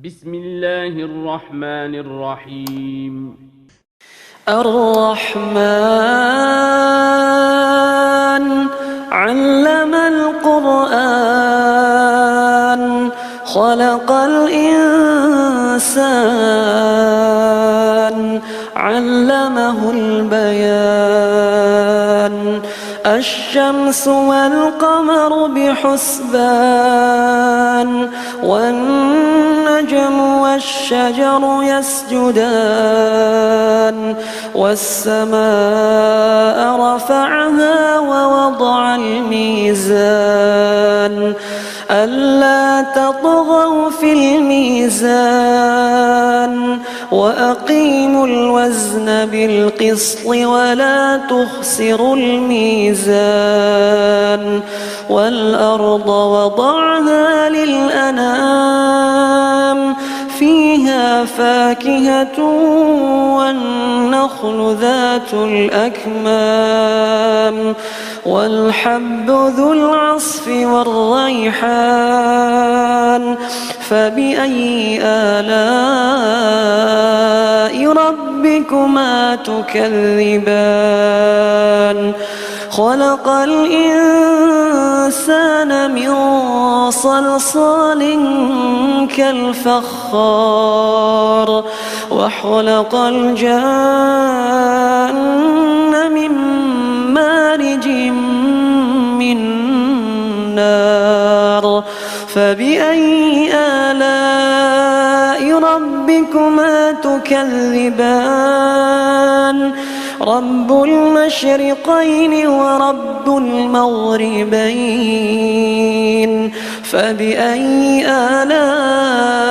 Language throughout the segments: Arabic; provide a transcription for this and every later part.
بسم الله الرحمن الرحيم. الرحمن علم القرآن خلق الإنسان علمه البيان الشمس والقمر بحسبان والنجم والشجر يسجدان والسماء رفعها ووضع الميزان ألا تطغوا في الميزان وأقيموا الوزن بالقسط ولا تخسروا الميزان والأرض وضعها للأنام فيها فاكهة والنخل ذات الأكمام والحب ذو العصف والريحان فبأي آلاء ربكما تكذبان خلق الإنسان من صلصال كالفخار وخلق الجان من مارج من نار فبأي آلاء ربكما تكذبان رب المشرقين ورب المغربين فبأي آلاء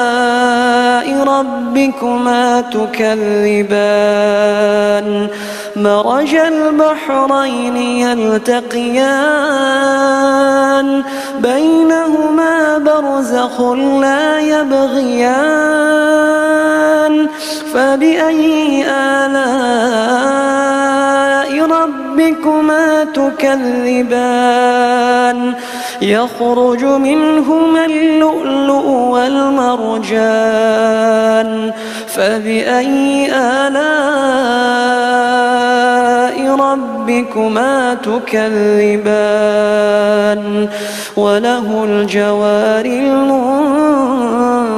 ربكما تكذبان مرج البحرين يلتقيان بينهما برزخ لا يبغيان فبأي آلاء ربكما تكذبان يخرج منهما اللؤلؤ والمرجان فبأي آلاء ربكما تكذبان وله الجوار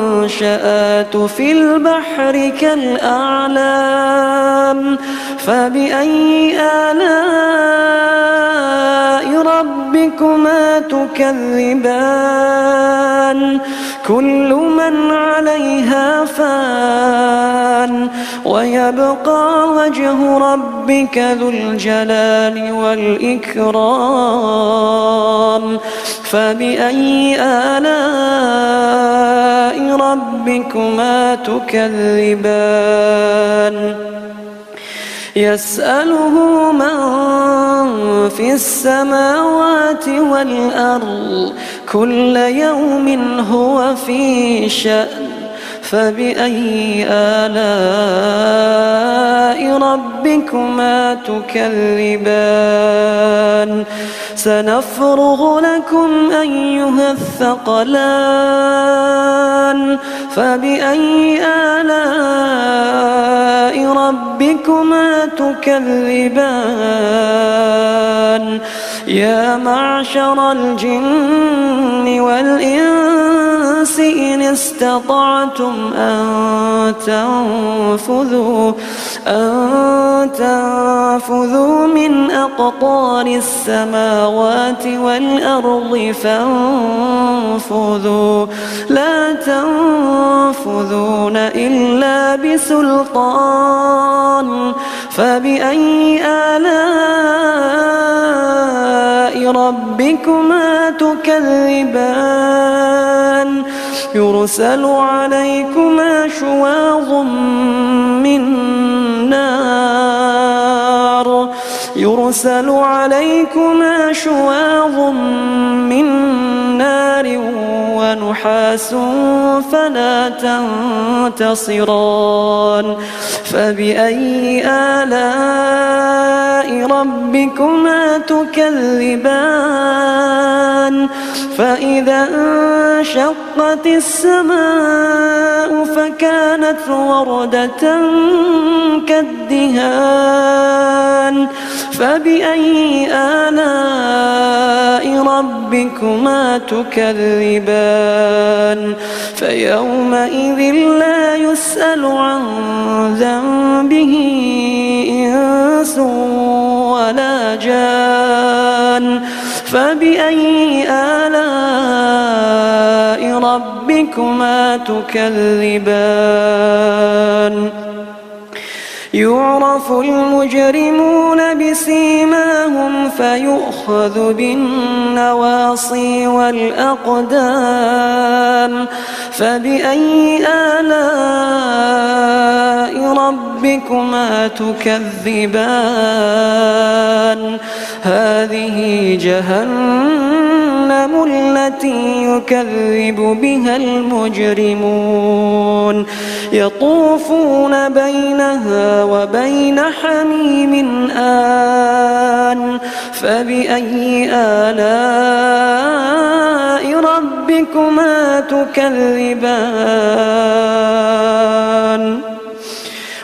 المنشآت في البحر كالأعلام فبأي آلاء ربكما تكذبان كل من عليها فان ويبقى وجه ربك ذو الجلال والإكرام فبأي آلاء ربكما تكذبان يسأله من في السماوات والأرض كل يوم هو في شأن فبأي آلاء ربكما تكذبان سنفرغ لكم أيها الثقلان فبأي آلاء ربكما تكذبان يا معشر الجن والإنس إن استطعتم أن تنفذوا من أقطار السماوات والأرض فانفذوا لا تنفذون إلا بسلطان فبأي آلاء ربكما تكذبان يرسل عليكما شواظ من نار ونحاس فلا تنتصران فبأي آلاء ربكما تكذبان فإذا انشقت السماء كانت وردة كالدهان فبأي آلاء ربكما تكذبان فيومئذ لا يسأل عن ذنبه إنس ولا جان فبأي آلاء ربكما تكذبان يعرف المجرمون بسيماهم فيؤخذ بالنواصي والأقدام فبأي آلاء ربكما تكذبان هذه جهنم التي يكذب بها المجرمون يطوفون بينها وبين حميم آن فبأي آلاء ربكما تكذبان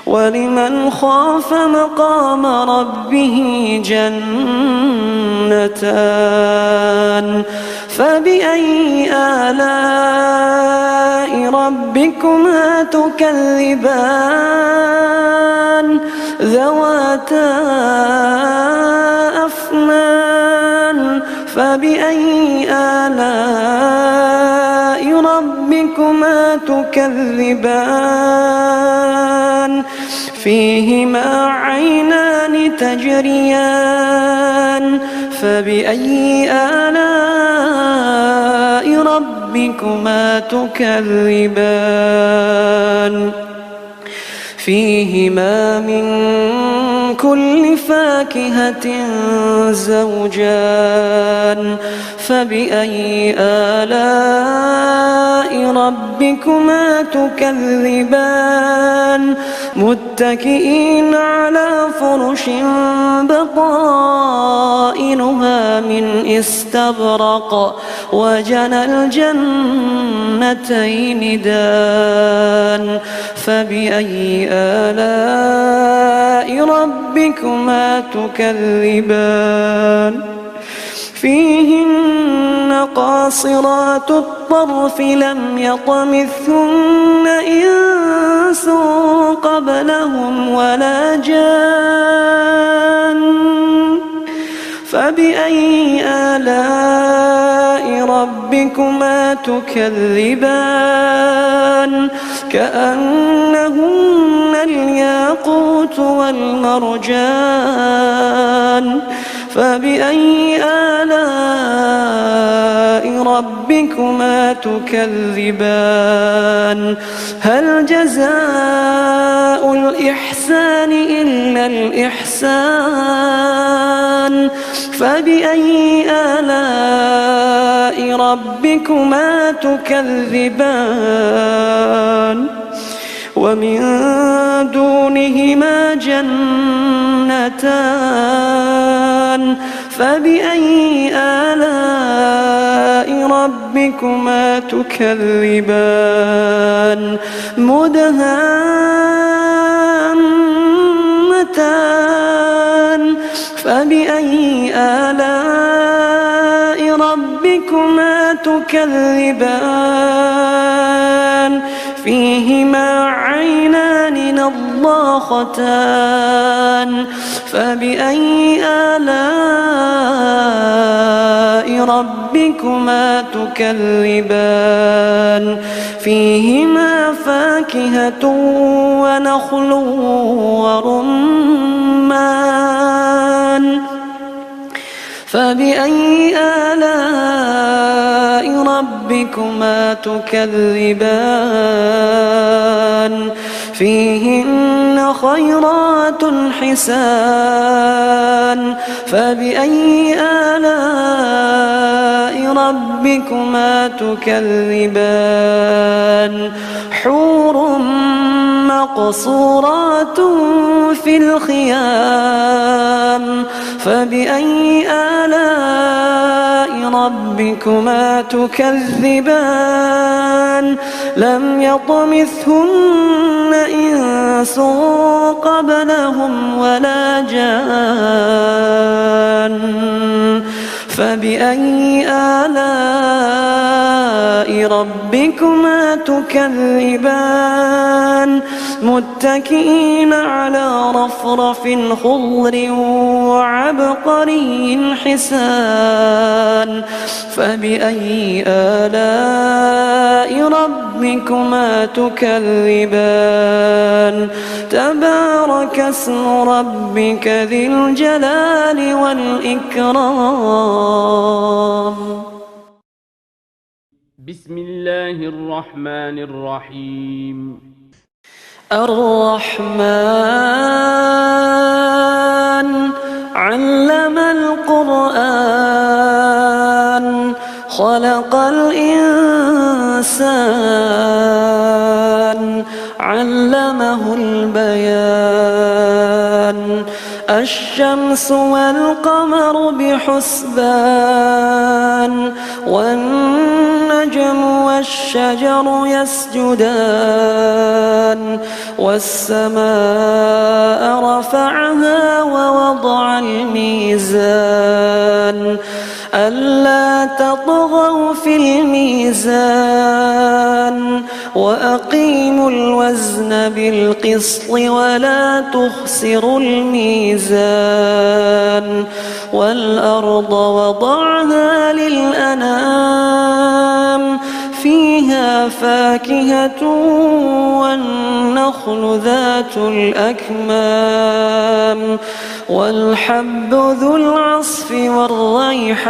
ولمن خاف مقام ربه جنتان فبأي آلاء ربكما تكذبان ذواتا أفنان فبأي آلاء ربكما تكذبان فيهما عينان تجريان فبأي آلاء ربكما تكذبان فيهما من كل فاكهة زوجان فبأي آلاء ربكما تكذبان متكئين على فرش بطائنها من استبرق وجنى الجنتين دان فبأي آلاء ربكما تكذبان فيهن قاصرات الطرف لم يطمثهن إنس قبلهم ولا جان فبأي آلاء ربكما تكذبان كأنهن الياقوت والمرجان فبأي آلاء ربكما تكذبان هل جزاء الإحسان إلا الإحسان فبأي آلاء ربكما تكذبان ومن دونهما جنتان فبأي آلاء ربكما تكذبان مدهامتان فبأي آلاء ربكما تكذبان فيهما عينان نضاختان فبأي آلاء ربكما تكذبان فيهما فاكهة ونخل ورمان فبأي آلاء ربكما تكذبان فيهن خيرات حسان فبأي آلاء ربكما تكذبان حور مقصورات في الخيام فبأي آلاء ربكما تكذبان لم يطمثهن إنس قبلهم ولا جان فبأي آلاء ربكما تكذبان متكئين على رفرف خضر وعبقري حسان فبأي آلاء ربكما تكذبان تبارك اسم ربك ذي الجلال والإكرام. بسم الله الرحمن الرحيم. الرحمن علم القرآن خلق الإنسان علمه البيان الشمس والقمر بحسبان والنجم والشجر يسجدان والسماء رفعها ووضع الميزان ألا تطغوا في الميزان وأقيموا الوزن بالقسط ولا تخسروا الميزان والأرض وضعها للأنام فيها فاكهة والنخل ذات الأكمام والحب ذو العصف والريحان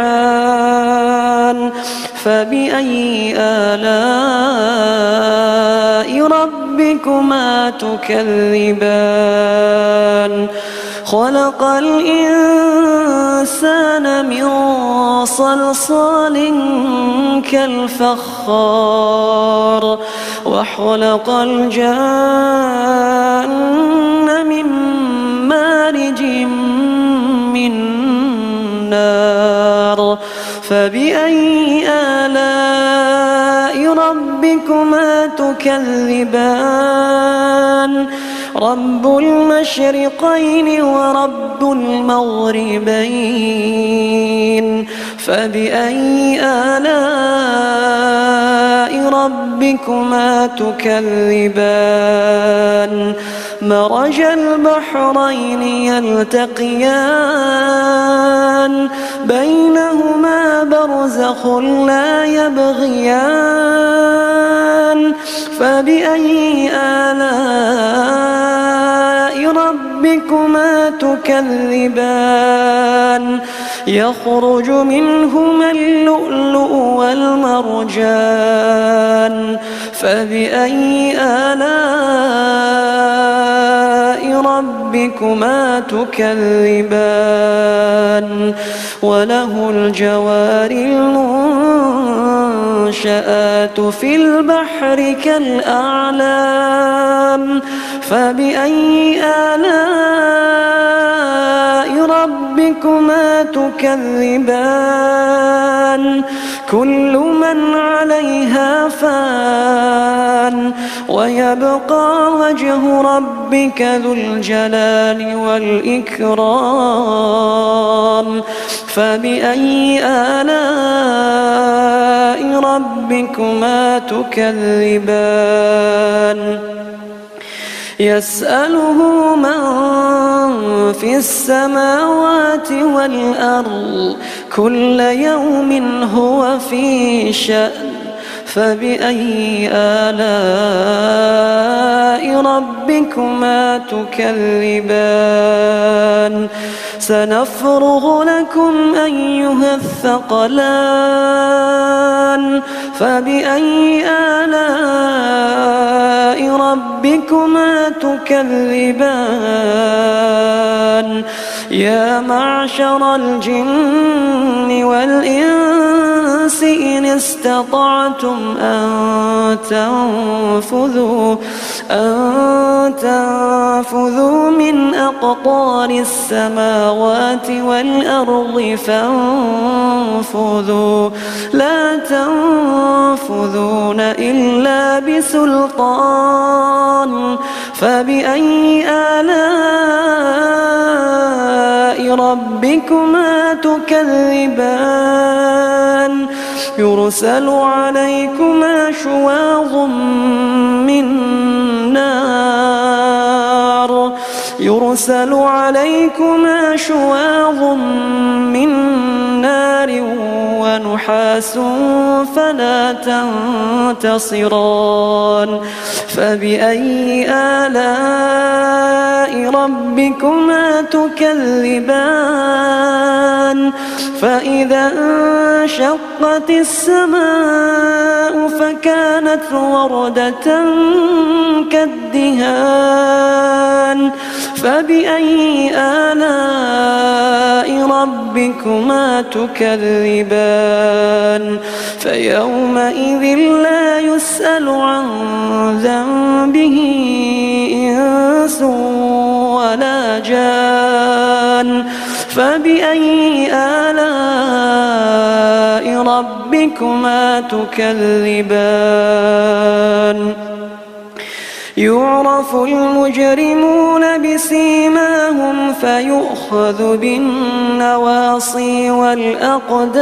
فبأي آلاء ربكما تكذبان خلق الإنسان من صلصال كالفخار وخلق الجان من مارج من نار فبأي آلاء ربكما تكذبان رب المشرقين ورب المغربين فبأي آلاء ربكما تكذبان مرج البحرين يلتقيان بينهما برزخ لا يبغيان فبأي آلاء ربكما تكذبان يخرج منهما اللؤلؤ والمرجان فبأي آلاء ربكما تكذبان وله الجوار المنشآت في البحر كالأعلام فبأي آلاء ربكما تكذبان كل من عليها فان ويبقى وجه ربك ذو الجلال والإكرام فبأي آلاء ربكما تكذبان يسأله من في السماوات والأرض كل يوم هو في شأن فبأي آلاء ربكما تكذبان سنفرغ لكم أيها الثقلان فبأي آلاء ربكما ربكما تكذبان يا معشر الجن والإنس إن استطعتم أن تنفذوا من أقطار السماوات والأرض فانفذوا لا تنفذون إلا بسلطان فبأي آلاء ربكما تكذبان يرسل عليكما شواظ من نار ونحاس فلا تنتصران فبأي آلاء ربكما تكذبان فإذا انشقت السماء فكانت وردة كالدهان فبأي آلاء ربكما تكذبان فيومئذ لا يسأل عن ذنبه إنس ولا جان فبأي آلاء ربكما تكذبان يعرف المجرمون بسيماهم فيؤخذ بالنواصي والأقدام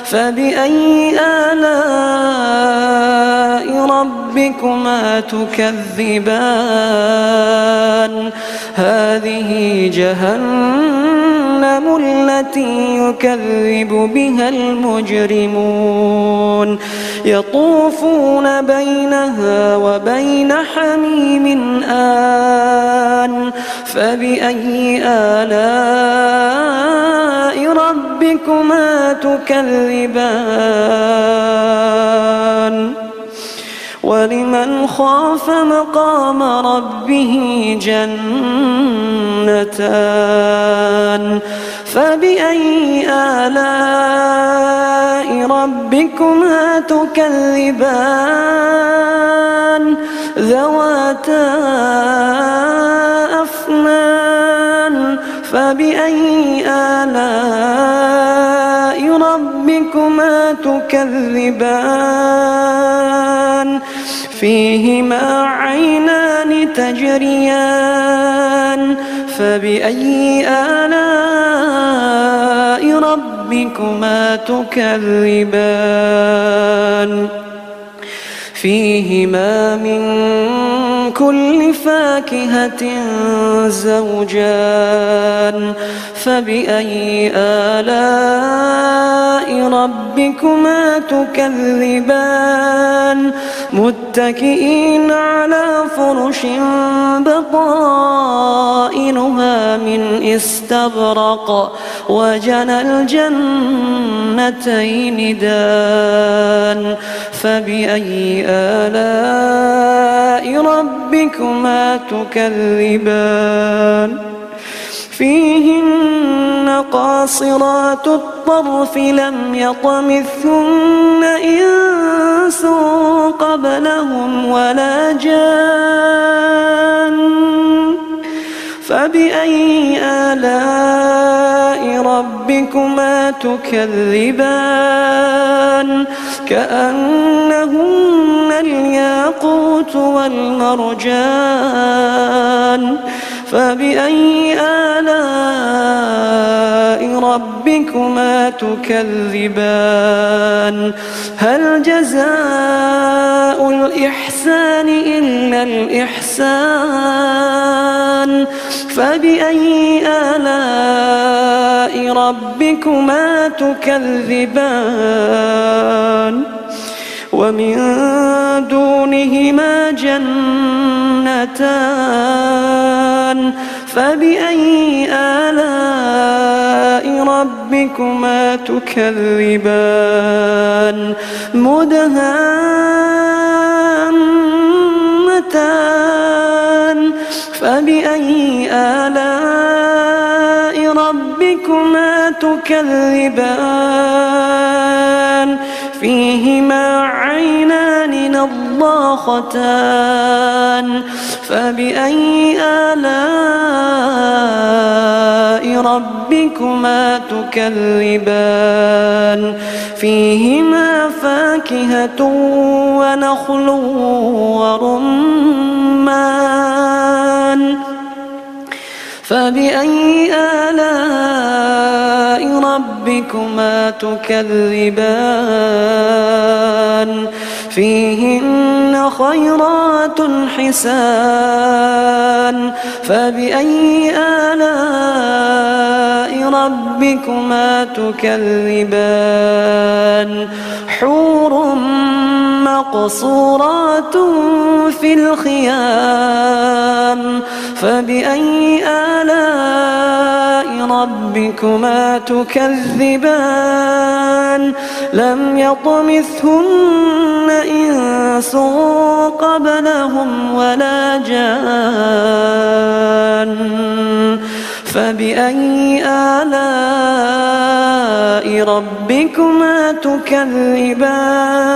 فبأي آلاء ربكما تكذبان هذه جهنم التي يكذب بها المجرمون يطوفون بينها وبين حميم آن فبأي آلاء ربكما تكذبان ولمن خاف مقام ربه جنتان فبأي آلاء ربكما تكذبان ذواتا أفنان فبأي آلاء ربكما تكذبان فيهما عينان تجريان فبأي آلاء ربكما تكذبان فيهما من كل فاكهة زوجان فبأي آلاء ربكما تكذبان متكئين على فرش بطائنها من استبرق وجنى الجنتين دان فبأي آلاء ربكما تكذبان فيهن قاصرات الطرف لم يطمثهن إنس قبلهم ولا جان فبأي آلاء ربكما تكذبان كأنهن الياقوت والمرجان فبأي آلاء ربكما تكذبان هل جزاء الإحسان إلا الإحسان فبأي آلاء ربكما تكذبان ومن دونهما جنتان فبأي آلاء ربكما تكذبان تكذبان فيهما عينان نضاختان فبأي آلاء ربكما تكذبان فيهما فاكهة ونخل ورمان فبأي آلاء ربكما تكذبان فيهن خيرات حسان فبأي آلاء ربكما تكذبان حور مقصورات في الخيام فبأي آلاء ربكما تكذبان لم يطمثهن إنس قبلهم ولا جان فبأي آلاء ربكما تكذبان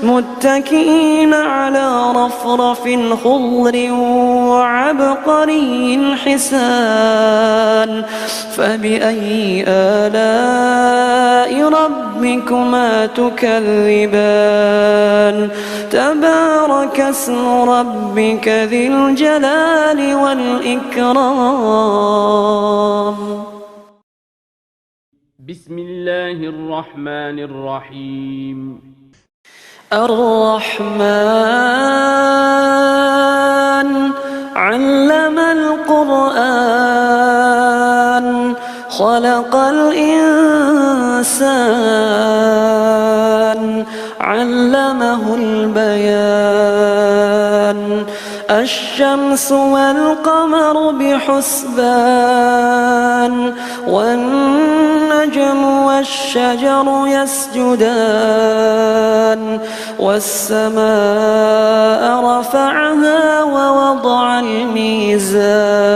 متكئين على رفرف خضر وعبقري حسان فبأي آلاء ربكما تكذبان تبارك اسم ربك ذي الجلال والإكرام بسم الله الرحمن الرحيم الرحمن علم القرآن خلق الإنسان علمه البيان الشمس والقمر بحسبان والنجم والشجر يسجدان والسماء رفعها ووضع الميزان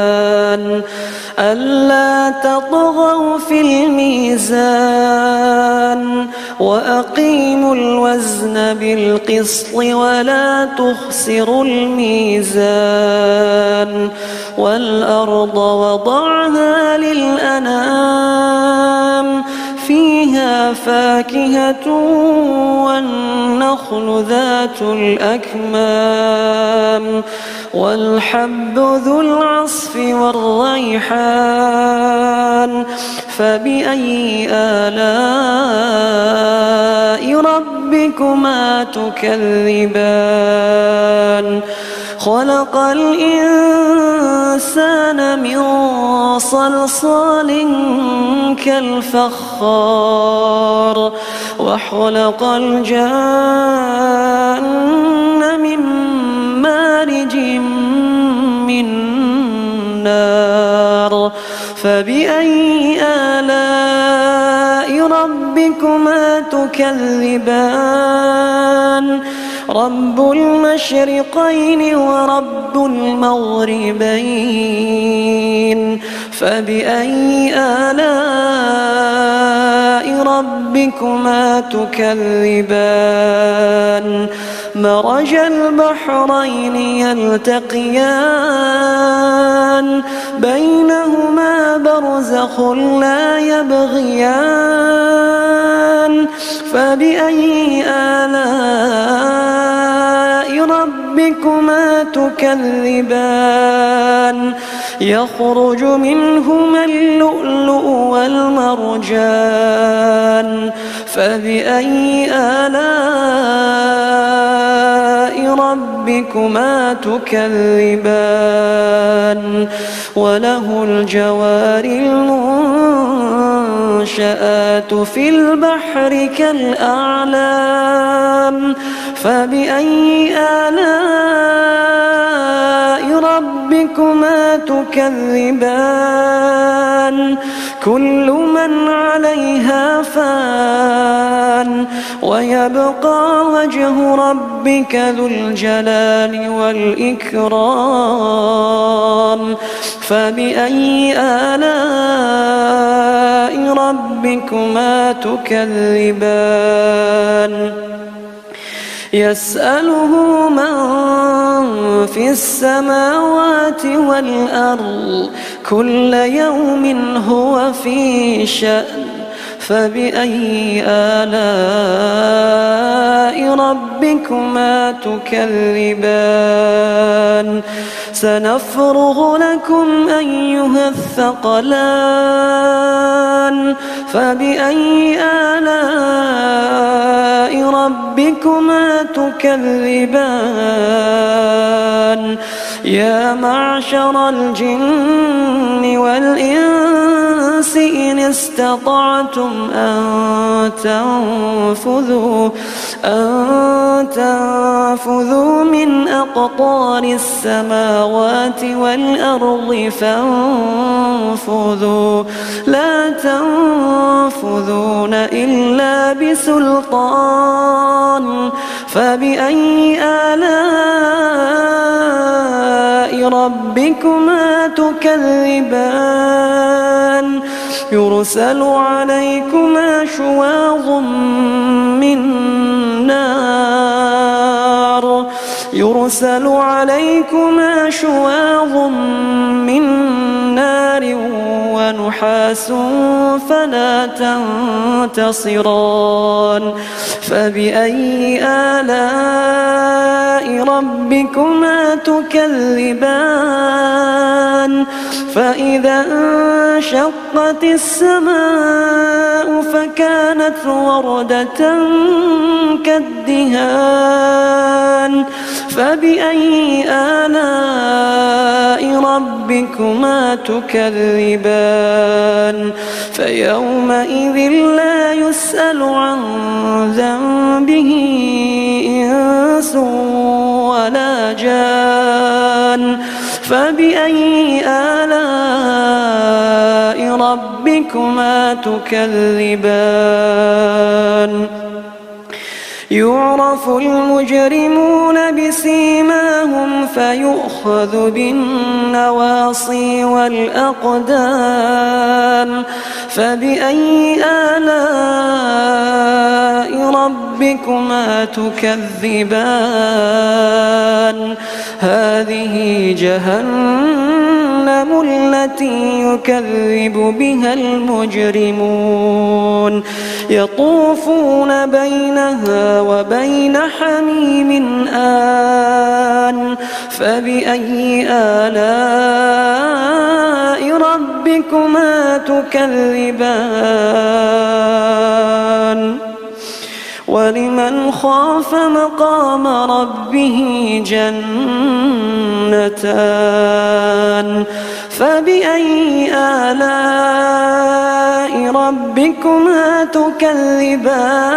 ألا تطغوا في الميزان وأقيموا الوزن بالقسط ولا تخسروا الميزان والأرض وضعها للأنام فيها فاكهة والنخل ذات الأكمام والحب ذو العصف والريحان فبأي آلاء ربكما تكذبان خلق الإنسان من صلصال كالفخار وخلق الجان من مارج من نار فبأي آلاء ربكما تكذبان رب المشرقين ورب المغربين فبأي آلاء ربكما تكذبان مرج البحرين يلتقيان بينهما برزخ لا يبغيان فبأي آلاء ربكما تكذبان يخرج منهما اللؤلؤ والمرجان فبأي آلاء ربكما تكذبان وله الجوار المنشآت في البحر كالأعلام فبأي آلاء ربكما تكذبان كل من عليها فان ويبقى وجه ربك ذو الجلال والإكرام فبأي آلاء ربكما تكذبان يسأله من في السماوات والأرض كل يوم هو في شأن فبأي آلاء ربكما تكذبان سنفرغ لكم أيها الثقلان فبأي آلاء ربكما تكذبان يا معشر الجن والإنس إن استطعتم أن تنفذوا من أقطار السماوات والأرض فانفذوا لا تنفذون إلا بسلطان فبأي آلاء ربكما تكذبان يرسل عليكما شواظ من نار ونحاس فلا تنتصران فبأي آلاء ربكما تكذبان فإذا انشقت السماء فكانت وردة كالدهان فبأي آلاء ربكما تكذبان فيومئذ لا يسأل عن ذنبه إنس ولا جان فبأي آلاء ربكما تكذبان يعرف المجرمون بسيماهم فيؤخذ بالنواصي والأقدام فبأي آلاء ربكما تكذبان هذه جهنم التي يكذب بها المجرمون يطوفون بينها وبين حميم آن فبأي آلاء ربكما تكذبان ولمن خاف مقام ربه جنتان فبأي آلاء ربكما تكذبان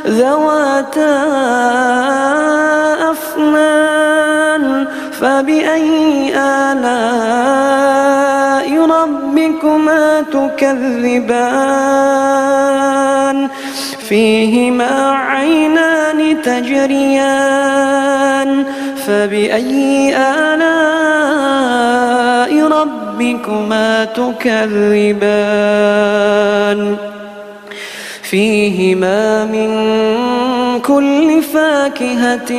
ذواتا أفنان فبأي آلاء ربكما تكذبان فيهما عينان تجريان فبأي آلاء ربكما تكذبان فيهما من كل فاكهة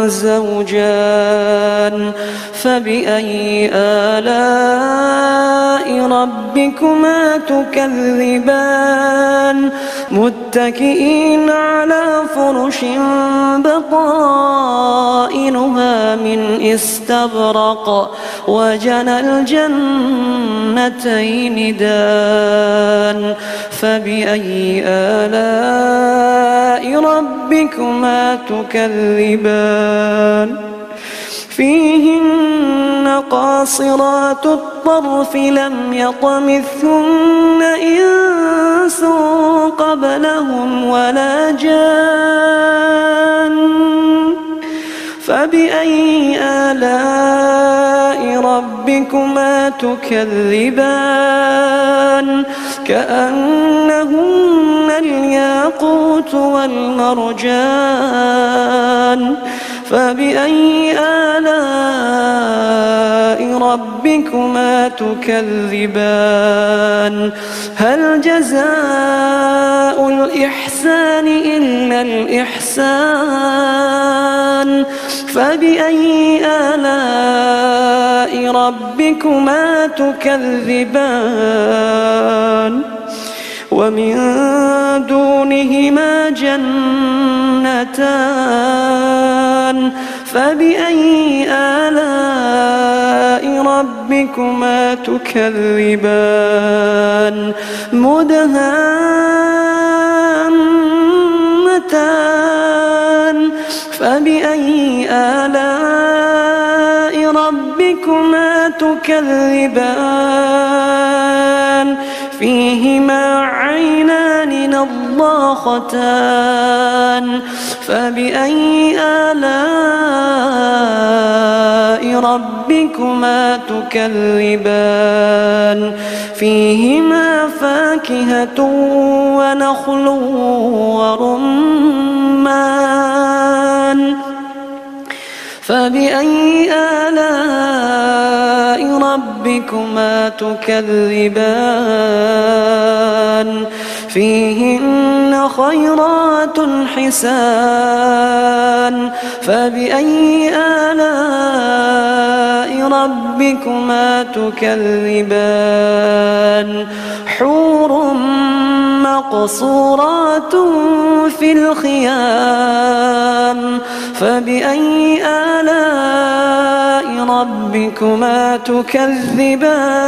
زوجان فبأي آلاء ربكما تكذبان متكئين على فرش بطائنها من استبرق وجنى الجنتين دان فبأي آلاء ربكما تكذبان فيهن قاصرات الطرف لم يطمثهن إنس قبلهم ولا جان فبأي آلاء ربكما تكذبان كأنهن الياقوت والمرجان فبأي آلاء ربكما تكذبان هل جزاء الإحسان إلا الإحسان فبأي آلاء ربكما تكذبان ومن دونهما جنتان فبأي آلاء ربكما تكذبان مدهامتان فبأي آلاء ربكما تكذبان فيهما عينان نضاختان فبأي آلاء ربكما تكذبان فيهما فاكهة ونخل ورمان فبأي آلاء ربكما تكذبان فيهن خيرات حسان فبأي آلاء ربكما تكذبان حور مقصورات في الخيام فبأي آلاء ربكما تكذبان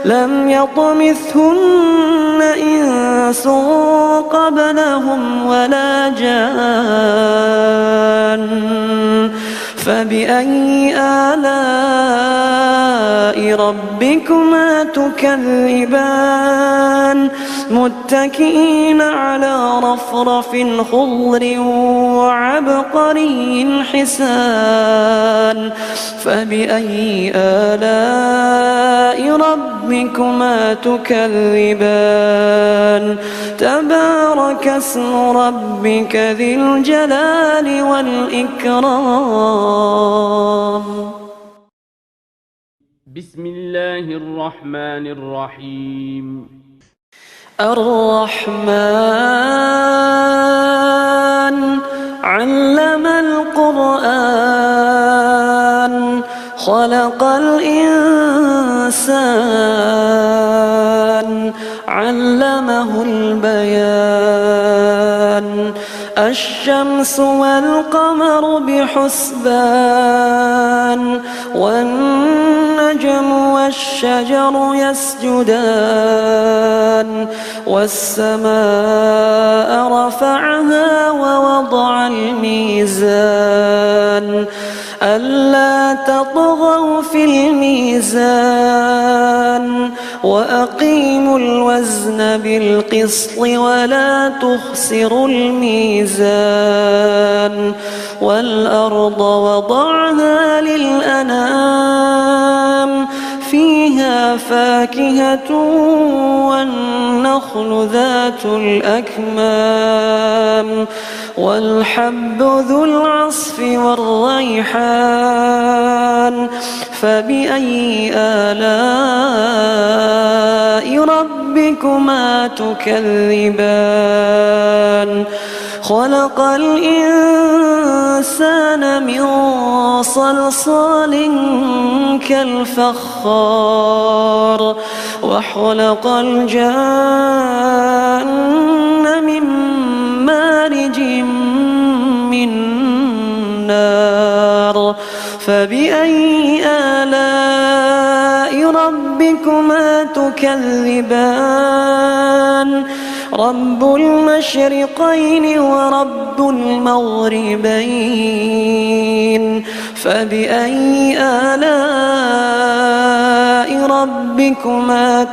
لم يطمثهن إنس قبلهم ولا جان فبأي آلاء ربكما تكذبان متكئين على رفرف خضر وعبقري حسان فبأي آلاء ربكما تكذبان تبارك اسم ربك ذي الجلال والإكرام بسم الله الرحمن الرحيم الرحمن علم القرآن خلق الإنسان علمه البيان الشمس والقمر بحسبان والنجم والشجر يسجدان والسماء رفعها ووضع الميزان ألا تطغوا في الميزان وأقيموا الوزن بالقسط ولا تخسروا الميزان والأرض وضعها للأنام فيها فاكهة والنخل ذات الأكمام والحب ذو العصف والريحان فبأي آلاء ربكما تكذبان خلق الإنسان من صلصال كالفخار وخلق الجان من مارج من نار فبأي آلاء ربكما تكذبان رب المشرقين ورب المغربين فبأي آلاء ربكما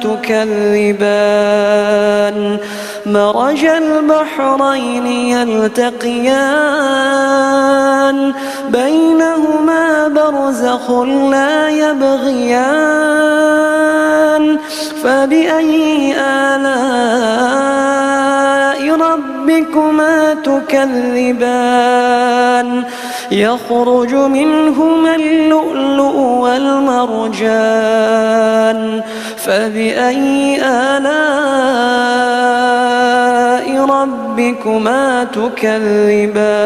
بينهما برزخ لا يبغيان فبأي آلاء ربكما تكذبان يخرج منهما اللؤلؤ والمرجان فبأي آلاء ربكما تكذبان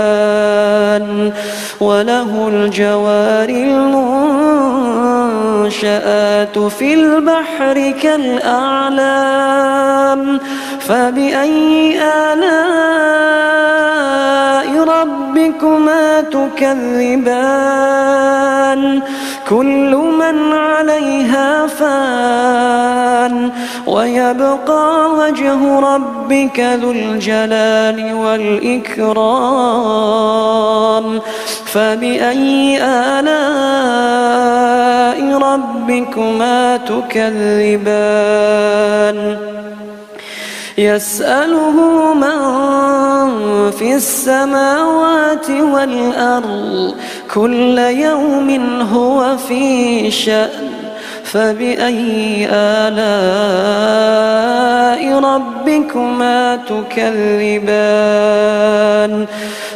وله الجوار المنشآت في البحر كالأعلام فبأي آلاء ربكما تكذبان كل من عليها فان ويبقى وجه ربك ذو الجلال والإكرام فبأي آلاء ربكما تكذبان يسأله من في السماوات والأرض كل يوم هو في شأن فبأي آلاء ربكما تكذبان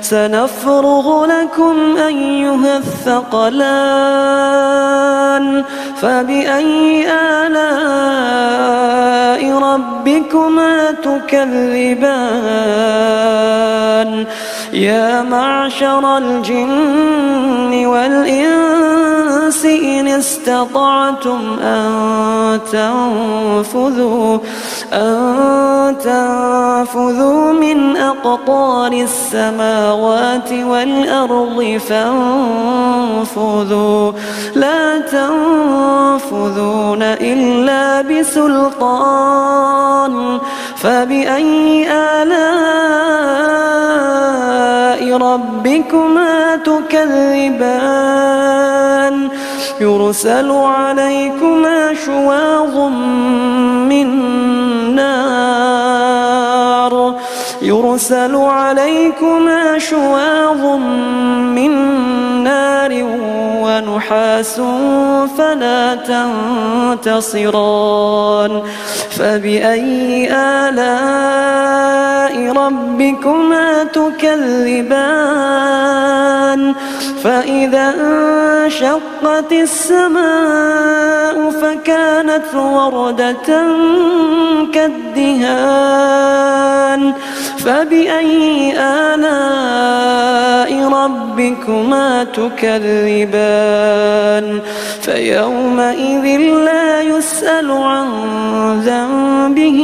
سنفرغ لكم أيها الثقلان فبأي آلاء ربكما تكذبان يا معشر الجن والإنس إن استطعتم أن تنفذوا من أقطار السماوات والأرض فانفذوا لا تنفذون إلا بسلطان فبأي آلاء ربكما تكذبان يرسل عليكما شواظ من نار ونحاس فلا تنتصران فبأي آلاء ربكما تكذبان فإذا انشقت السماء فكانت وردة كالدهان فبأي آلاء ربكما تكذبان فيومئذ لا يسأل عن ذنبه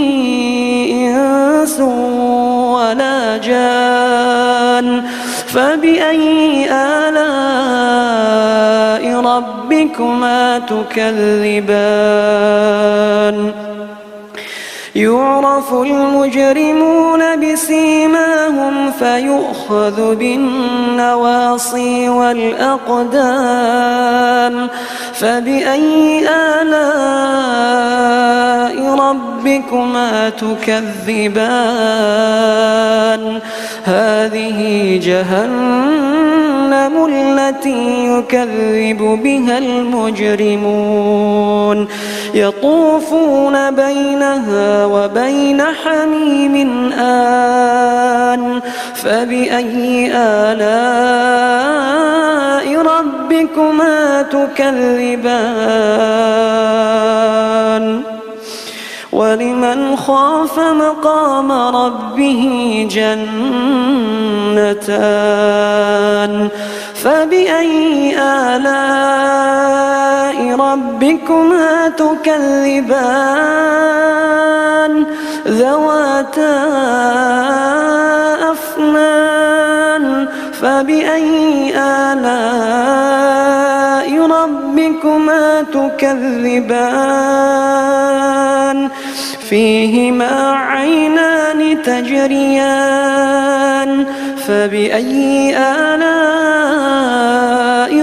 إنس ولا جان فبأي آلاء ربكما تكذبان يعرف المجرمون بسيماهم فيؤخذ بالنواصي والأقدام فبأي آلاء ربكما تكذبان هذه جهنم التي يكذب بها المجرمون يطوفون بينها وبين حميم آن فبأي آلاء ربكما تكذبان ولمن خاف مقام ربه جنتان فبأي آلاء ربكما تكذبان ذواتا أفنان فبأي آلاء ربكما تكذبان فيهما عينان تجريان فبأي آلاء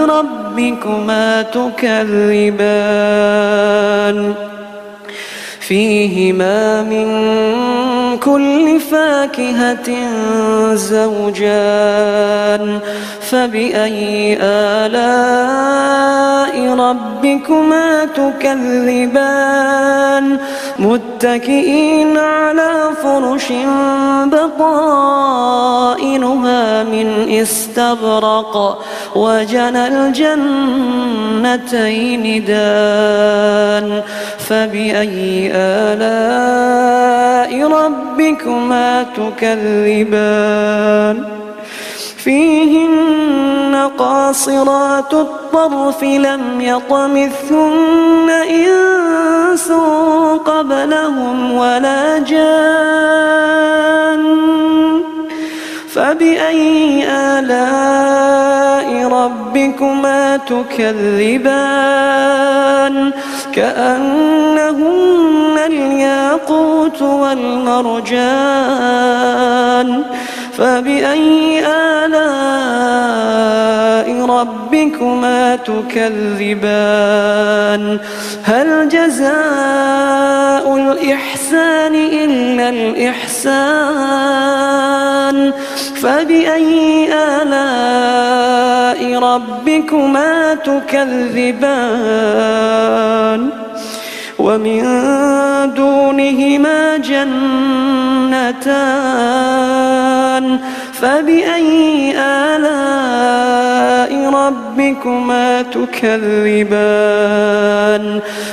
ربكما تكذبان فيهما من كل فاكهة زوجان فبأي آلاء ربكما تكذبان متكئين على فرش بطائنها من استبرق وجنى الجنتين دان فبأي آلاء ربكما تكذبان فيهن قاصرات الطرف لم يطمثهن إنس قبلهم ولا جان فبأي آلاء ربكما تكذبان كأنهن الياقوت والمرجان فبأي آلاء ربكما تكذبان هل جزاء الإحسان إلا الإحسان فبأي آلاء ربكما تكذبان ومن دونهما جنتان فبأي آلاء ربكما تكذبان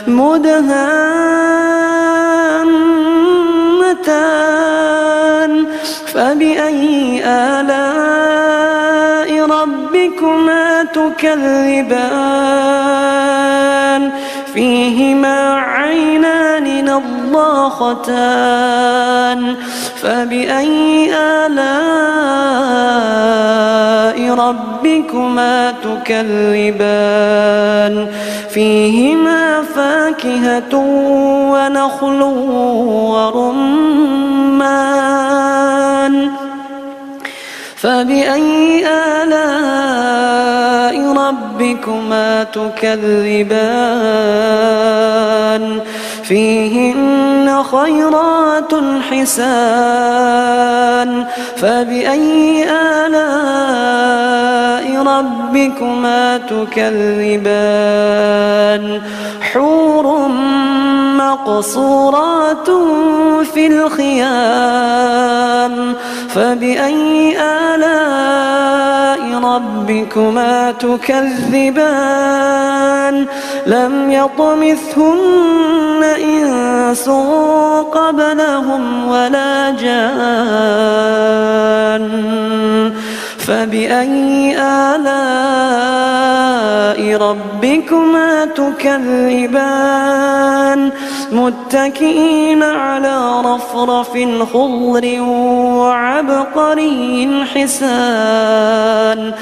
مدهامتان فبأي آلاء ربكما تكذبان فيهما عينان نضاختان فبأي آلاء ربكما تكذبان فيهما فاكهة ونخل ورمان فبأي آلاء ربكما تكذبان فيهن خيرات حسان فبأي آلاء ربكما تكذبان حور مقصورات في الخيام فبأي آلاء ربكما تكذبان لم يطمثهن إنس قبلهم ولا جان فبأي آلاء ربكما تكذبان متكئين على رفرف خضر وعبقري حسان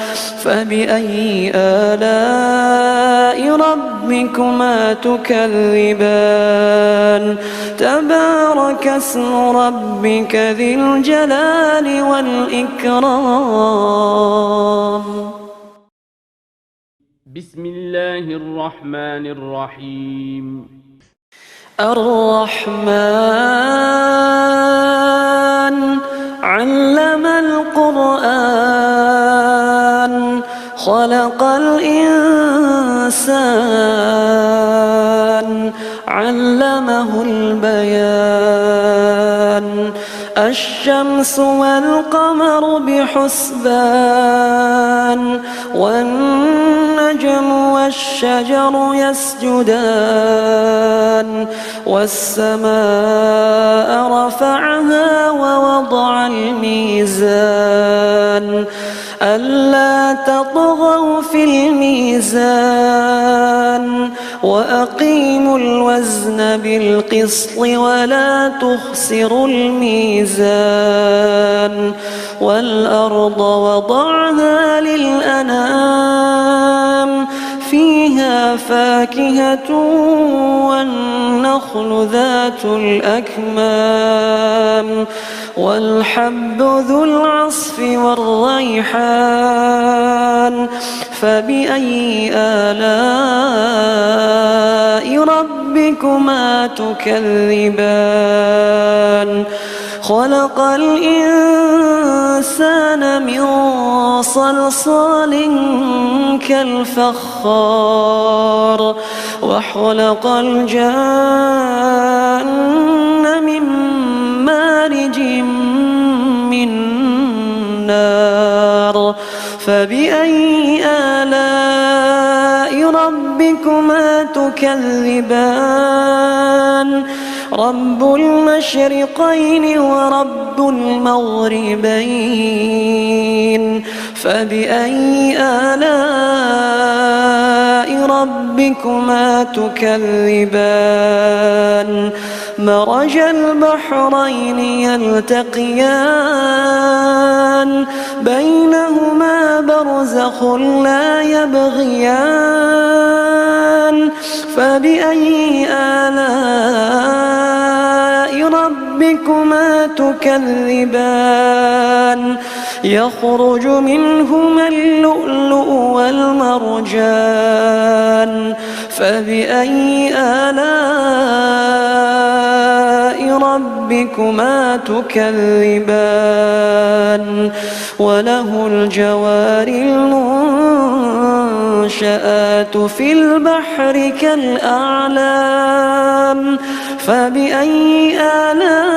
فبأي آلاء ربكما تكذبان تبارك اسم ربك ذي الجلال والإكرام بسم الله الرحمن الرحيم الرحمن علم القرآن خلق الإنسان علمه البيان الشمس والقمر بحسبان والنجم والشجر يسجدان والسماء رفعها ووضع الميزان ألا تطغوا في الميزان وأقيموا الوزن بالقسط ولا تخسروا الميزان والأرض وضعها للأنام فيها فاكهة والنخل ذات الأكمام والحب ذو العصف والريحان فبأي آلاء ربكما تكذبان خلق الإنسان من صلصال كالفخار وخلق الجان من مارج من نار فبأي آلاء ربكما تكذبان رب المشرقين ورب المغربين فبأي آلاء ربكما تكذبان مرج البحرين يلتقيان بينهما برزخ لا يبغيان فبأي آلاء ربكما تكذبان يخرج منهما اللؤلؤ والمرجان فبأي آلاء ربكما تكذبان وله الجوار المنشآت في البحر كالأعلام فبأي آلاء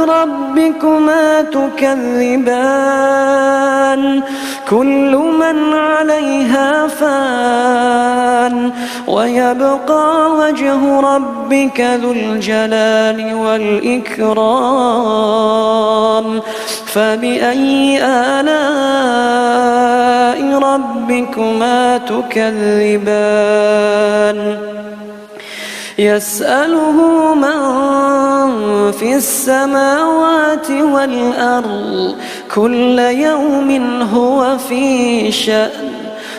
ربكما تكذبان كل من عليها فان ويبقى وجه ربك ذو الجلال والإكرام فبأي آلاء ربكما تكذبان يسأله من في السماوات والأرض كل يوم هو في شأن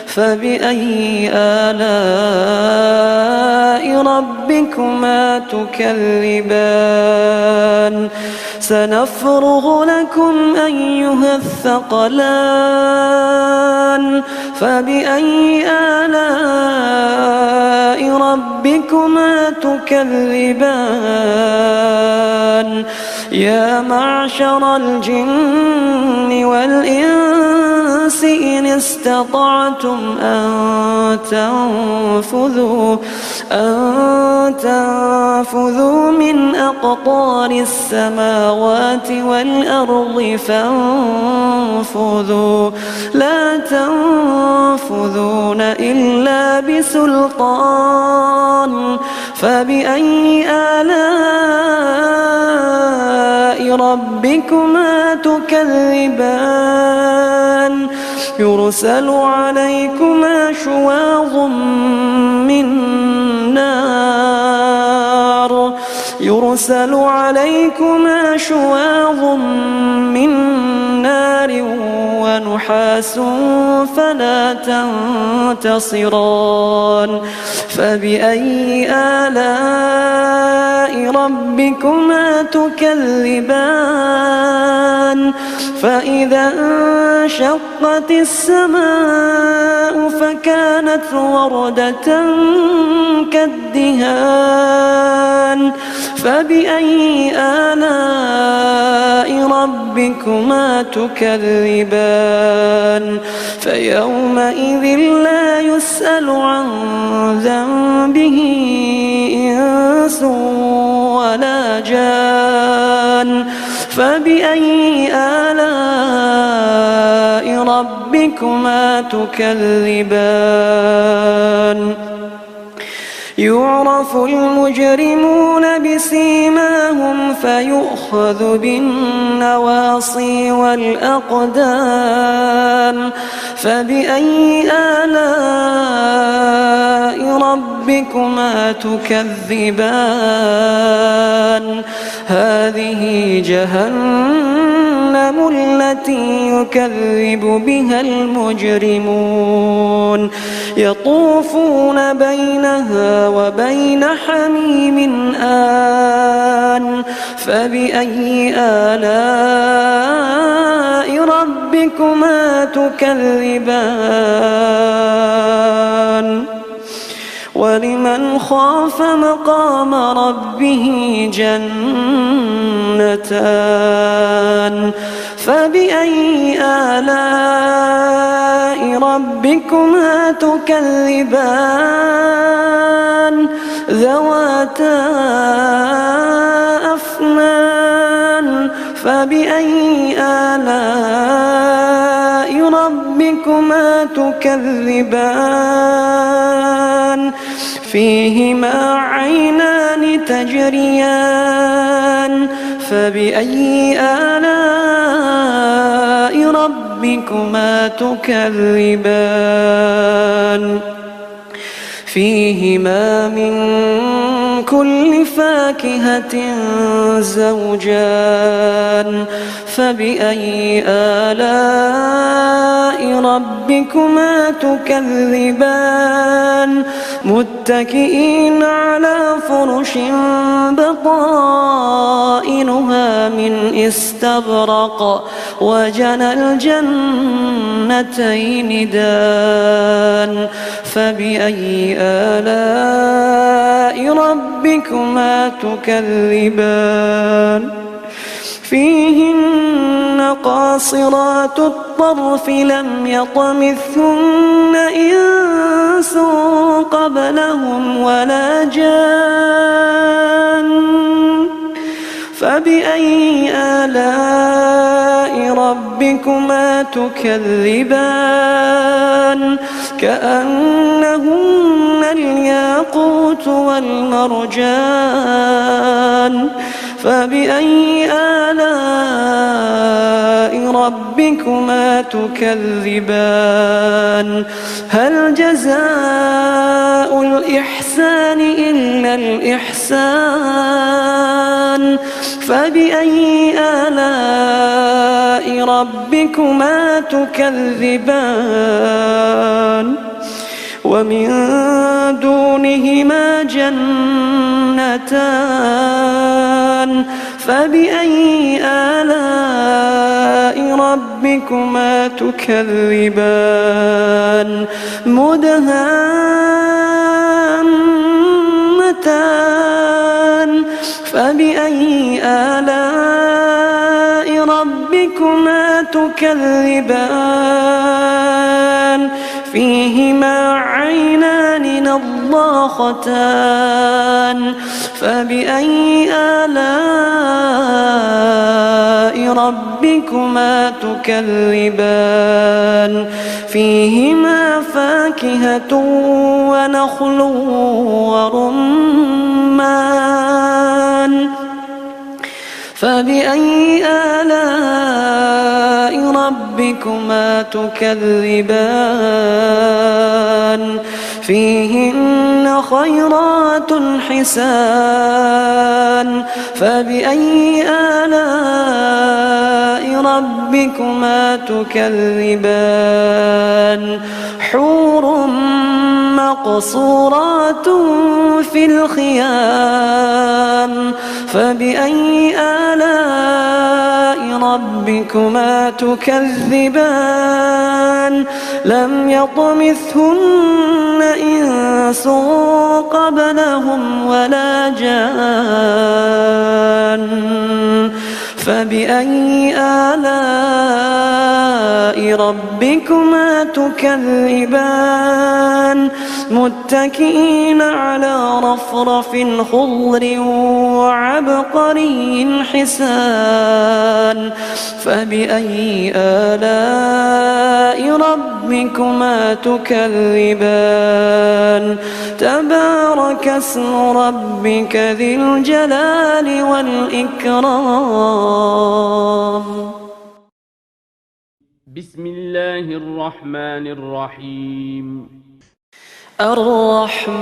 فبأي آلاء ربكما تكذبان سنفرغ لكم أيها الثقلان فبأي آلاء ربكما تكذبان يا معشر الجن والإنس إن استطعتم أن تنفذوا من أقطار السماوات والأرض فانفذوا لا تنفذون إلا بسلطان فبأي آلاء ربكما تكذبان يرسل عليكما شواظ من نار ونحاس فلا تنتصران فبأي آلاء ربكما تكذبان فإذا انشقت السماء فكانت وردة كالدهان فبأي آلاء ربكما تكذبان فيومئذ لا يسأل عن ذنبه إنس ولا جان فبأي آلاء ربكما تكذبان يعرف المجرمون بسيماهم فيؤخذ بالنواصي والأقدام فبأي آلاء ربكما تكذبان هذه جهنم التي يكذب بها المجرمون يطوفون بينها وبين حميم آن فبأي آلاء ربكما تكذبان ولمن خاف مقام ربه جنتان فبأي آلاء ربكما تكذبان ذواتا أفنان فبأي آلاء ربكما تكذبان فيهما عينان تجريان فبأي آلاء ربكما تكذبان فيهما من كل فاكهة زوجان فبأي آلاء ربكما تكذبان متكئين على فرش بطائنها من استبرق وجنى الجنتين دان فبأي آلاء ربكما تكذبان فيهن قاصرات الطرف لم يطمثهن إنس قبلهم ولا جان فبأي آلاء ربكما تكذبان كأنهن الياقوت والمرجان فبأي آلاء ربكما تكذبان هل جزاء الإحسان إلا الإحسان فبأي آلاء ربكما تكذبان ومن دونهما جنتان فبأي آلاء ربكما تكذبان مدهامتان فبأي آلاء ربكما تكذبان فيهما عينان نضاختان فبأي آلاء ربكما تكذبان فيهما فاكهة ونخل ورمان فبأي آلاء ربكما تكذبان فيهن خيرات حسان فبأي آلاء ربكما تكذبان حور مقصورات في الخيام فبأي آلاء ربكما تكذبان لم يطمثهن إنس قبلهم ولا جان فبأي آلاء ربكما تكذبان متكئين على رفرف خضر وعبقري حسان فبأي آلاء ربكما تكذبان تبارك اسم ربك ذي الجلال والإكرام بسم الله الرحمن الرحيم الرحمن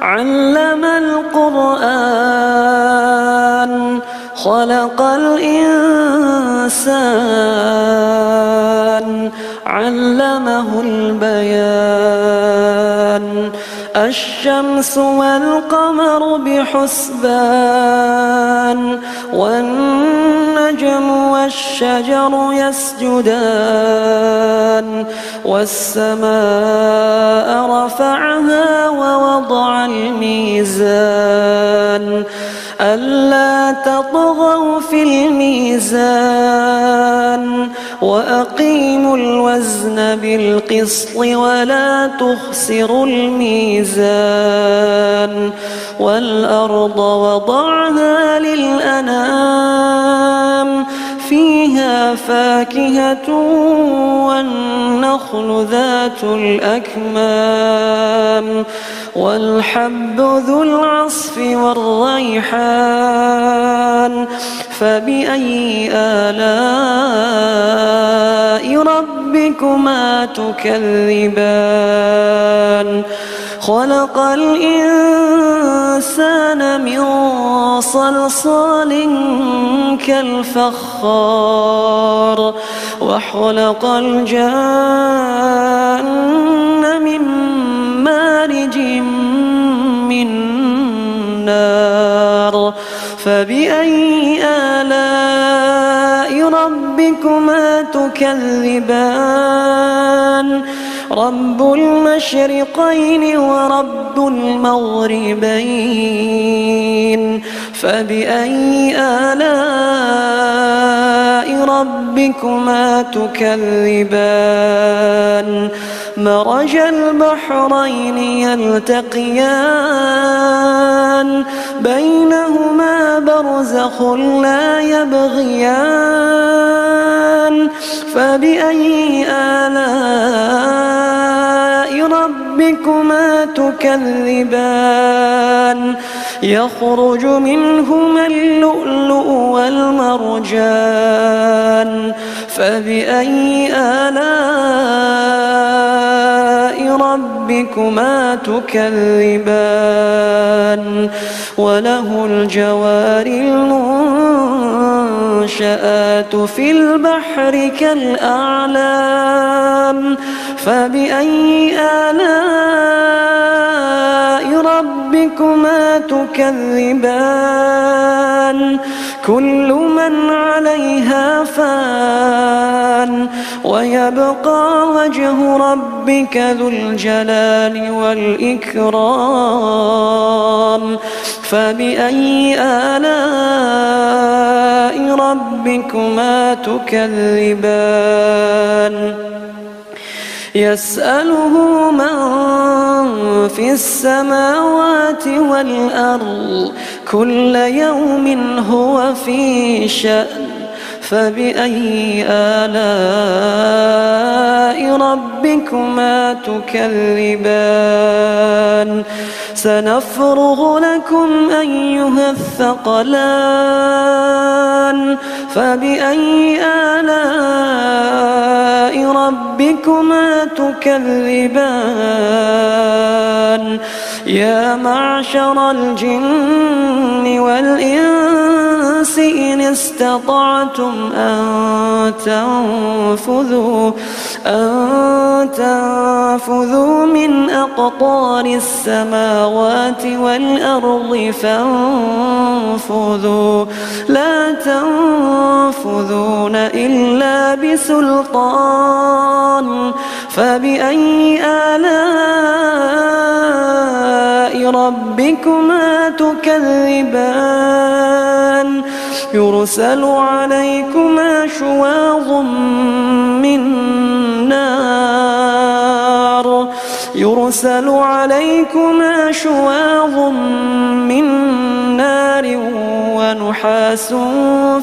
علم القرآن خلق الإنسان علمه البيان الشمس والقمر بحسبان والنجم والشجر يسجدان والسماء رفعها ووضع الميزان ألا تطغوا في الميزان وأقيموا الوزن بالقسط ولا تخسروا الميزان والأرض وضعها للأنام فيها فاكهة والنخل ذات الأكمام والحب ذو العصف والريحان فبأي آلاء ربكما تكذبان خلق الإنسان من صلصال كالفخار وخلق الجان من مارج من نار فبأي آلاء ربكما تكذبان رب المشرقين ورب المغربين فبأي آلاء ربكما تكذبان مرج البحرين يلتقيان بينهما برزخ لا يبغيان فبأي آلاء ربكما تكذبان يخرج منهما اللؤلؤ والمرجان فبأي آلاء ربكما تكذبان وله الجوار المنشآت في البحر كالأعلام فبأي آلاء ربكما تكذبان كل من عليها فان ويبقى وجه ربك ذو الجلال والإكرام فبأي آلاء ربكما تكذبان يسأله من في السماوات والأرض كل يوم هو في شأن فبأي آلاء ربكما تكذبان سنفرغ لكم أيها الثقلان فبأي آلاء ربكما تكذبان يا معشر الجن والإنس إن استطعتم أن تنفذوا من أقطار السماوات والأرض فانفذوا لا تنفذون إلا بسلطان فبأي آلاء ربكما تكذبان يرسل عليكما شواظ من نار ونحاس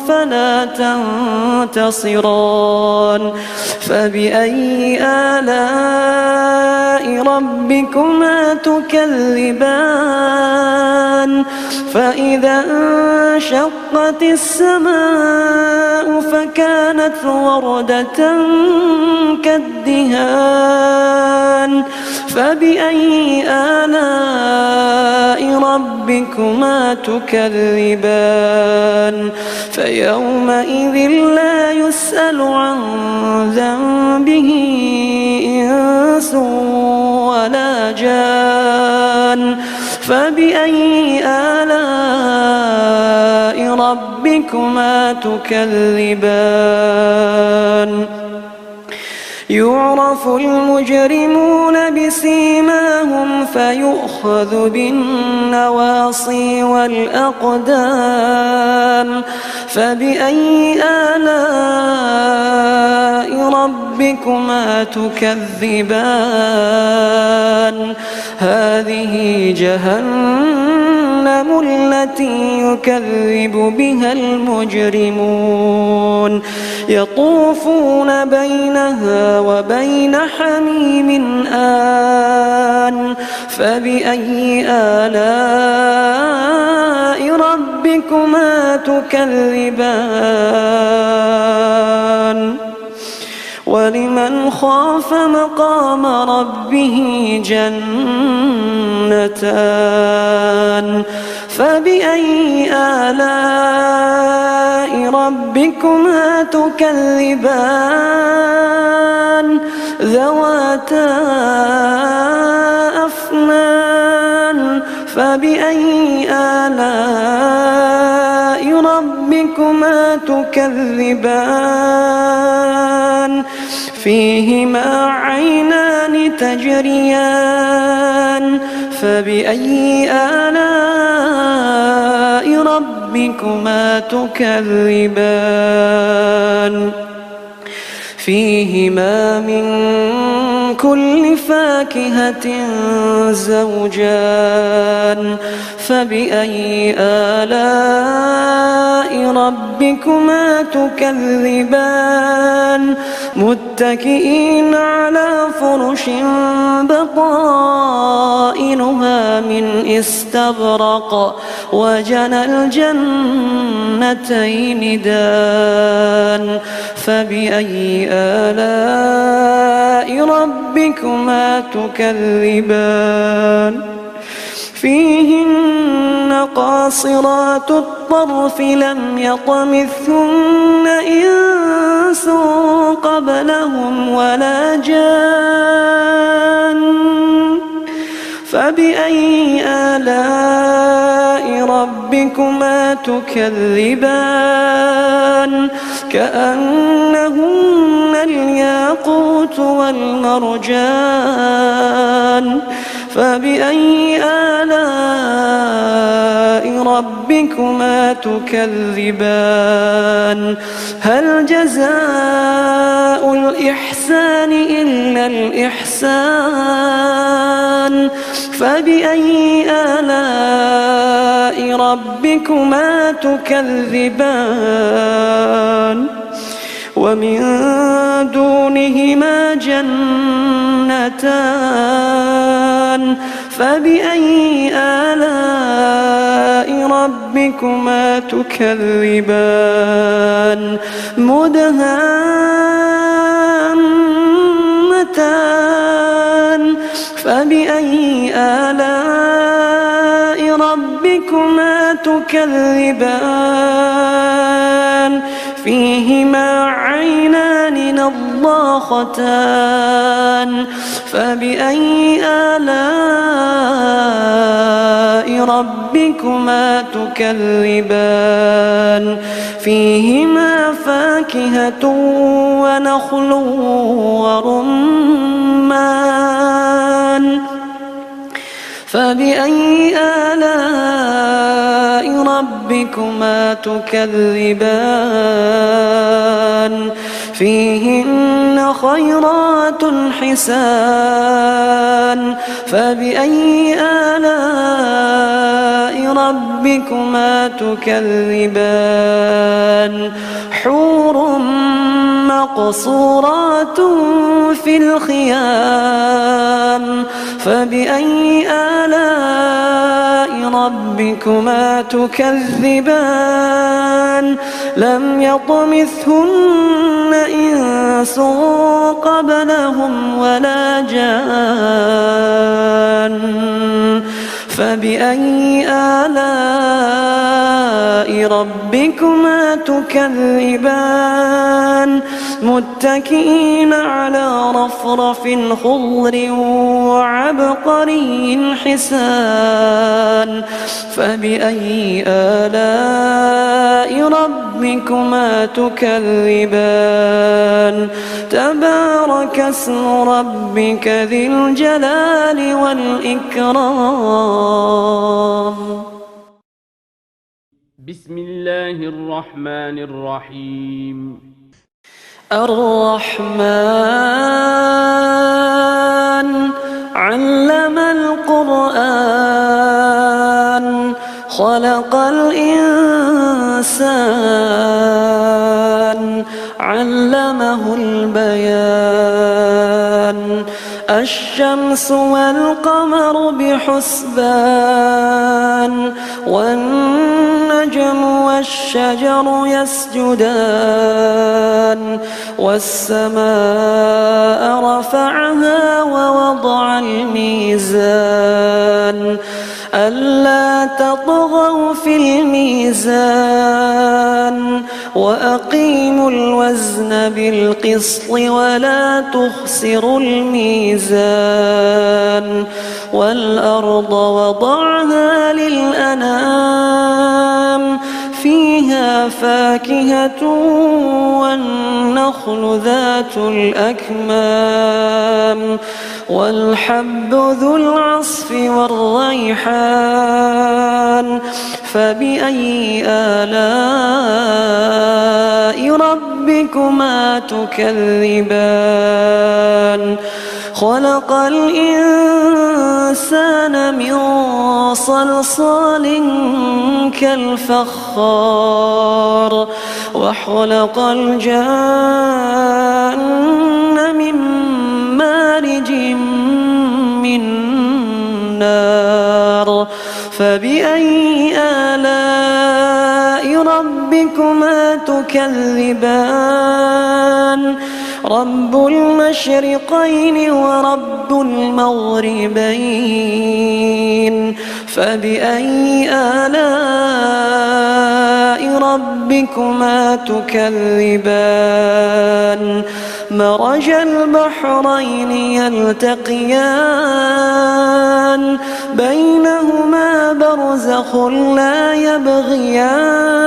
فلا تنتصران فبأي آلاء ربكما تكذبان فإذا انشقت السماء فكانت وردة كالدهان فبأي آلاء ربكما تكذبان فيومئذ لا يسأل عن ذنبه إنس ولا جان فبأي آلاء ربكما تكذبان يعرف المجرمون بسيماهم فيؤخذ بالنواصي والأقدام فبأي آلاء ربكما تكذبان هذه جهنم التي يكذب بها المجرمون يطوفون بينها وبين حميم آن فبأي آلاء ربكما تكذبان ولمن خاف مقام ربه جنتان فبأي آلاء ربكما تكذبان ذواتا أفنان فبأي آلاء ربكما تكذبان فيهما عينان تجريان فبأي آلاء ربكما تكذبان فيهما من كل فاكهة زوجان فبأي آلاء ربكما تكذبان متكئين على فرش بطائنها من استبرق وجنى الجنتين دان فبأي آلاء ربكما تكذبان فيهن قاصرات الطرف لم يطمثهن إنس قبلهم ولا جان فبأي آلاء ربكما تكذبان كأنهن الياقوت والمرجان فبأي آلاء ربكما تكذبان هل جزاء الإحسان إلا الإحسان فبأي آلاء ربكما تكذبان ومن دونهما جنتان فبأي آلاء ربكما تكذبان مدهامتان فبأي آلاء ربكما تكذبان فيهما عينان نضاختان فبأي آلاء ربكما تكذبان فيهما فاكهة ونخل ورمان فبأي آلاء ربكما تكذبان فيهن خيرات حسان فبأي آلاء ربكما تكذبان حور مقصورات في الخيام فبأي آلاء ربكما تكذبان لم يطمثهن إنس قبلهم ولا جان فبأي آلاء ربكما تكذبان متكئين على رفرف خضر وعبقري حسان فبأي آلاء ربكما تكذبان تبارك اسم ربك ذي الجلال والإكرام بسم الله الرحمن الرحيم الرحمن علم القرآن خلق الإنسان علمه البيان الشمس والقمر بحسبان والنجم والشجر يسجدان والسماء رفعها ووضع الميزان ألا تطغوا في الميزان وأقيموا الوزن بالقسط ولا تخسروا الميزان والأرض وضعها للأنام فيها فاكهة والنخل ذات الأكمام والحب ذو العصف والريحان فبأي آلاء ربكما تكذبان خلق الإنسان من صلصال كالفخار وخلق الجان من مارج من نار فبأي آلاء ربكما تكذبان رب المشرقين ورب المغربين فبأي آلاء ربكما تكذبان مرج البحرين يلتقيان بينهما برزخ لا يبغيان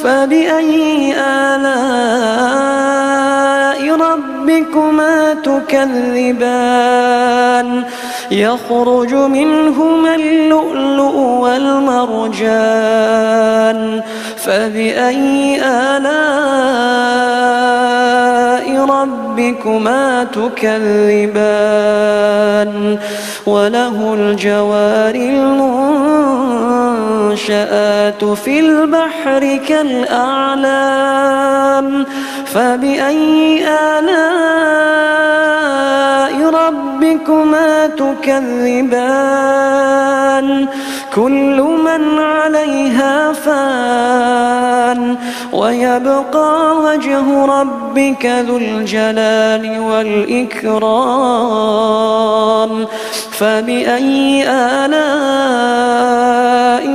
فبأي آلاء ربكما تكذبان يخرج منهما اللؤلؤ والمرجان فبأي آلاء ربكما تكذبان وله الجوار المنشآت في البحر كالأعلام فبأي آلاء ربكما تكذبان كل من عليها فان ويبقى وجه ربك ذو الجلال والإكرام فبأي آلاء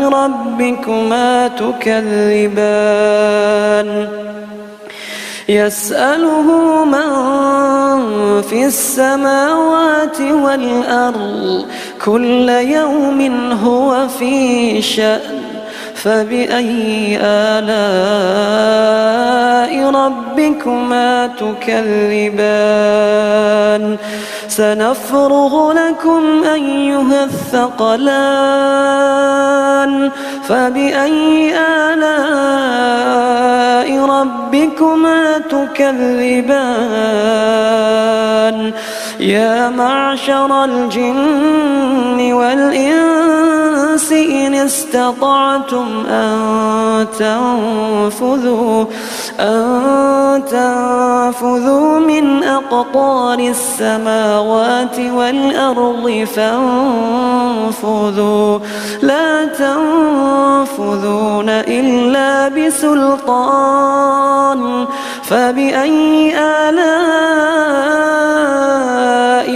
ربكما تكذبان يسأله من في السماوات والأرض كل يوم هو في شأن فبأي آلاء ربكما تكذبان سنفرغ لكم أيها الثقلان فبأي آلاء ربكما تكذبان يا معشر الجن والإنس إن استطعتم أن تنفذوا من أقطار السماوات والأرض فانفذوا لا تنفذون إلا بسلطان فبأي آلاء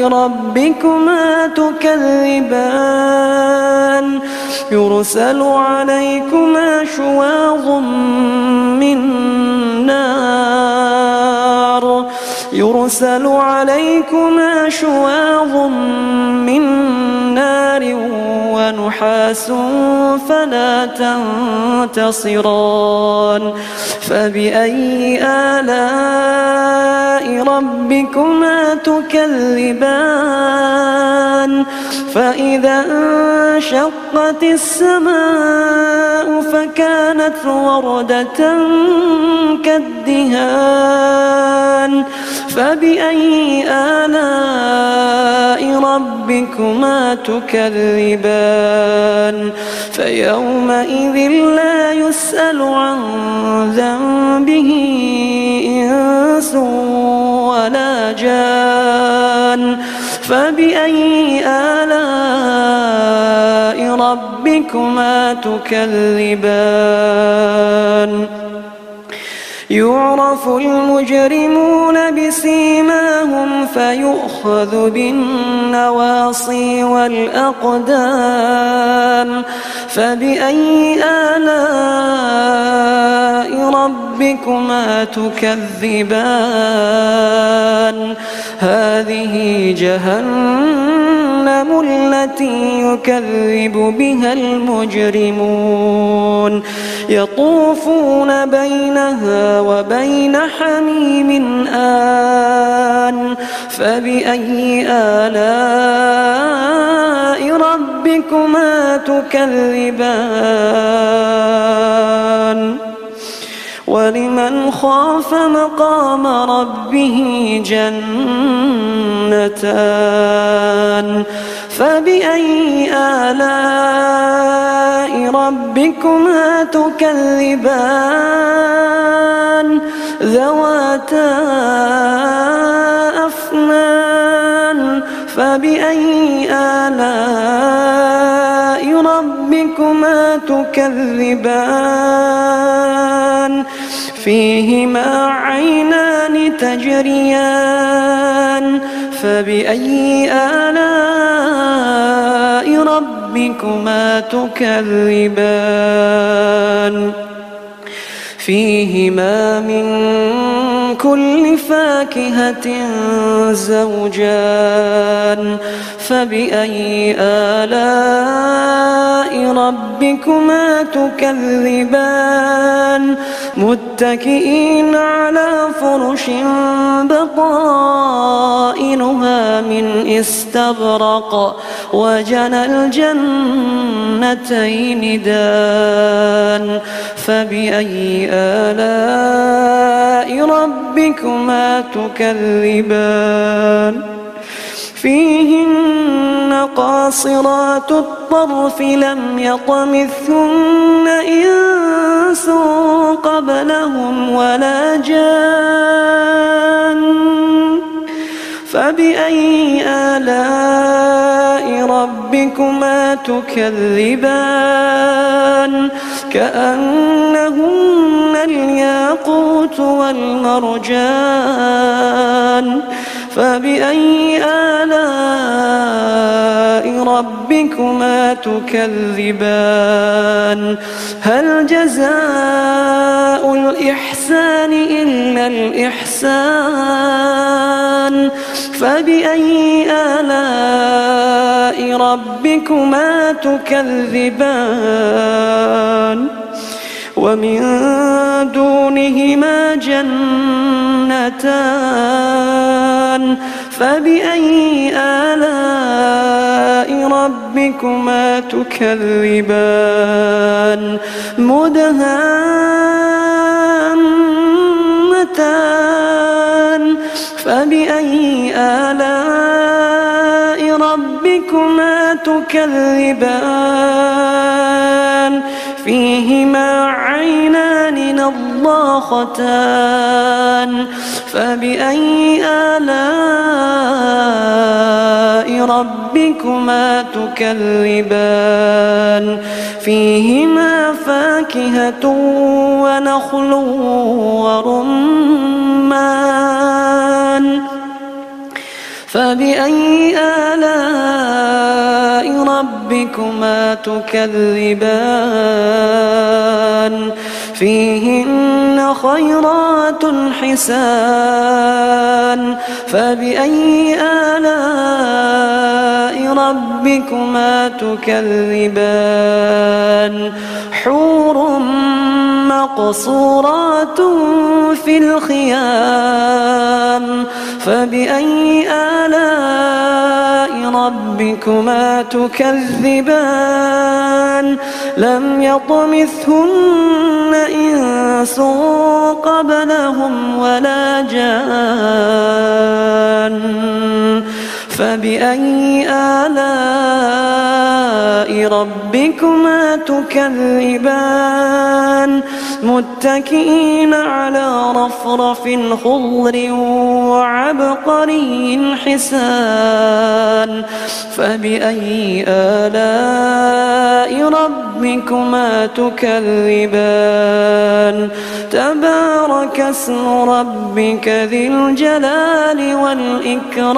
ربكما تكذبان يرسل عليكما شواظ من نار ونحاس فلا تنتصران فبأي آلاء ربكما تكذبان فإذا انشقت السماء فكانت وردة كالدهان فبأي آلاء ربكما تكذبان فيومئذ لا يسأل عن ذنبه إنس ولا جان فبأي آلاء ربكما تكذبان يعرف المجرمون بسيماهم فيؤخذ بالنواصي والأقدام فبأي آلاء ربكما تكذبان هذه جهنم التي يكذب بها المجرمون يطوفون بينها وبين حميم آن فبأي آلاء ربكما تكذبان ولمن خاف مقام ربه جنتان فبأي آلاء ربكما تكذبان ذواتا أفنان فبأي آلاء ربكما تكذبان فيهما عينان تجريان فبأي آلاء ربكما تكذبان فيهما من كل فاكهة زوجان فبأي آلاء ربكما تكذبان متكئين على فرش بطائنها من استبرق وجنى الجنتين دان فبأي آلاء ربكما تكذبان فيهن قاصرات الطرف لم يطمثهن إنس قبلهم ولا جان فبأي آلاء ربكما تكذبان كأنهن الياقوت والمرجان فبأي آلاء ربكما تكذبان هل جزاء الإحسان إلا الإحسان فبأي آلاء ربكما تكذبان ومن دونهما جنتان فبأي آلاء ربكما تكذبان مدهامتان فبأي آلاء ربكما تكذبان فيهما عينان نضاختان فبأي آلاء ربكما تكذبان فيهما فاكهة ونخل ورمان فبأي آلاء ربكما تكذبان فيهن خيرات حسان فبأي آلاء ربكما تكذبان حور مقصورات في الخيام فبأي آلاء ربكما تكذبان لم يطمثهن إنس قبلهم ولا جان فبأي آلاء ربكما تكذبان متكئين على رفرف خضر وعبقري حسان فبأي آلاء ربكما تكذبان تبارك اسم ربك ذي الجلال والإكرام